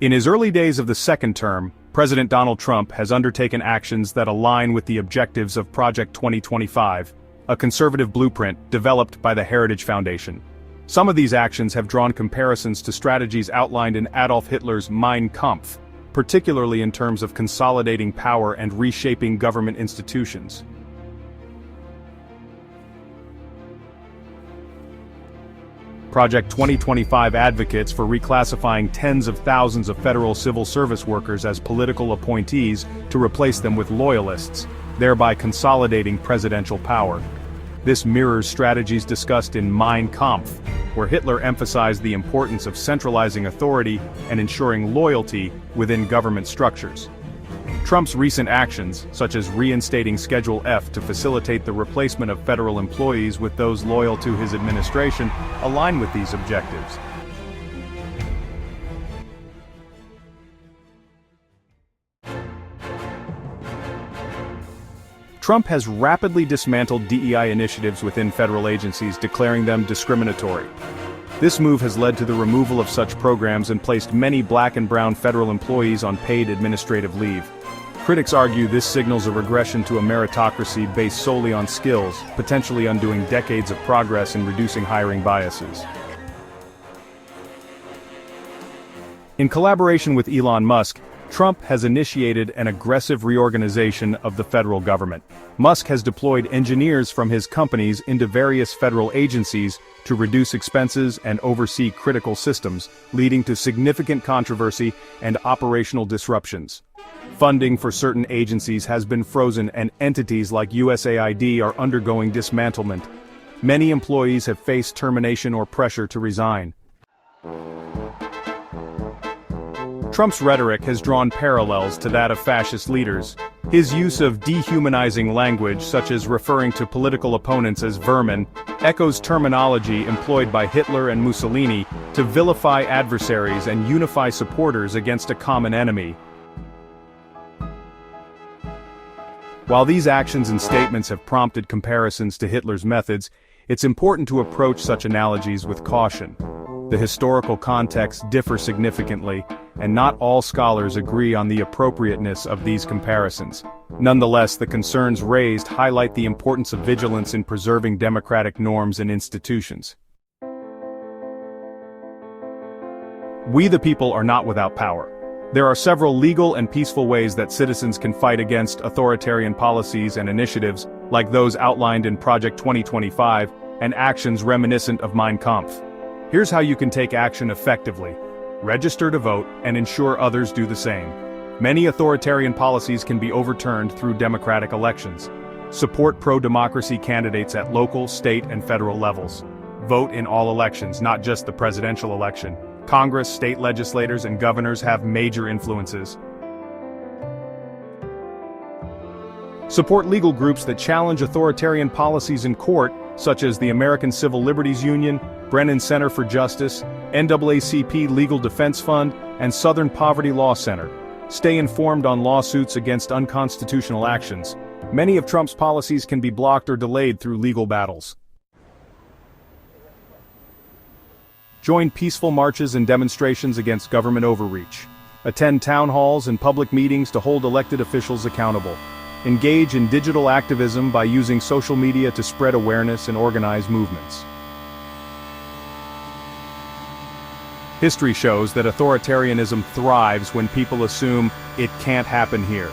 In his early days of the second term, President Donald Trump has undertaken actions that align with the objectives of Project 2025, a conservative blueprint developed by the Heritage Foundation. Some of these actions have drawn comparisons to strategies outlined in Adolf Hitler's Mein Kampf, particularly in terms of consolidating power and reshaping government institutions. Project 2025 advocates for reclassifying tens of thousands of federal civil service workers as political appointees to replace them with loyalists, thereby consolidating presidential power. This mirrors strategies discussed in Mein Kampf, where Hitler emphasized the importance of centralizing authority and ensuring loyalty within government structures. Trump's recent actions, such as reinstating Schedule F to facilitate the replacement of federal employees with those loyal to his administration, align with these objectives. Trump has rapidly dismantled DEI initiatives within federal agencies, declaring them discriminatory. This move has led to the removal of such programs and placed many black and brown federal employees on paid administrative leave. Critics argue this signals a regression to a meritocracy based solely on skills, potentially undoing decades of progress in reducing hiring biases. In collaboration with Elon Musk, Trump has initiated an aggressive reorganization of the federal government. Musk has deployed engineers from his companies into various federal agencies to reduce expenses and oversee critical systems, leading to significant controversy and operational disruptions. Funding for certain agencies has been frozen and entities like USAID are undergoing dismantlement. Many employees have faced termination or pressure to resign. Trump's rhetoric has drawn parallels to that of fascist leaders. His use of dehumanizing language, such as referring to political opponents as vermin, echoes terminology employed by Hitler and Mussolini to vilify adversaries and unify supporters against a common enemy. While these actions and statements have prompted comparisons to Hitler's methods, it's important to approach such analogies with caution. The historical contexts differ significantly, and not all scholars agree on the appropriateness of these comparisons. Nonetheless, the concerns raised highlight the importance of vigilance in preserving democratic norms and institutions. We the people are not without power. There are several legal and peaceful ways that citizens can fight against authoritarian policies and initiatives, like those outlined in Project 2025, and actions reminiscent of Mein Kampf. Here's how you can take action effectively. Register to vote and ensure others do the same. Many authoritarian policies can be overturned through democratic elections. Support pro-democracy candidates at local, state, and federal levels. Vote in all elections, not just the presidential election. Congress, state legislators, and governors have major influences. Support legal groups that challenge authoritarian policies in court, such as the American Civil Liberties Union, Brennan Center for Justice, NAACP Legal Defense Fund, and Southern Poverty Law Center. Stay informed on lawsuits against unconstitutional actions. Many of Trump's policies can be blocked or delayed through legal battles. Join peaceful marches and demonstrations against government overreach. Attend town halls and public meetings to hold elected officials accountable. Engage in digital activism by using social media to spread awareness and organize movements. History shows that authoritarianism thrives when people assume it can't happen here.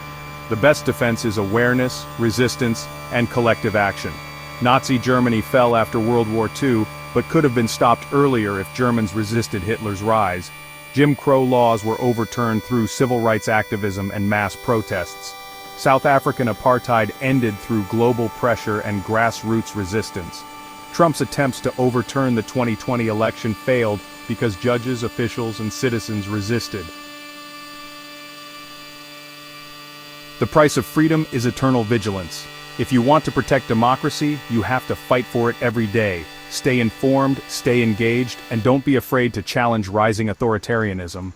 The best defense is awareness, resistance, and collective action. Nazi Germany fell after World War II, but could have been stopped earlier if Germans resisted Hitler's rise. Jim Crow laws were overturned through civil rights activism and mass protests. South African apartheid ended through global pressure and grassroots resistance. Trump's attempts to overturn the 2020 election failed because judges, officials, and citizens resisted. The price of freedom is eternal vigilance. If you want to protect democracy, you have to fight for it every day. Stay informed, stay engaged, and don't be afraid to challenge rising authoritarianism.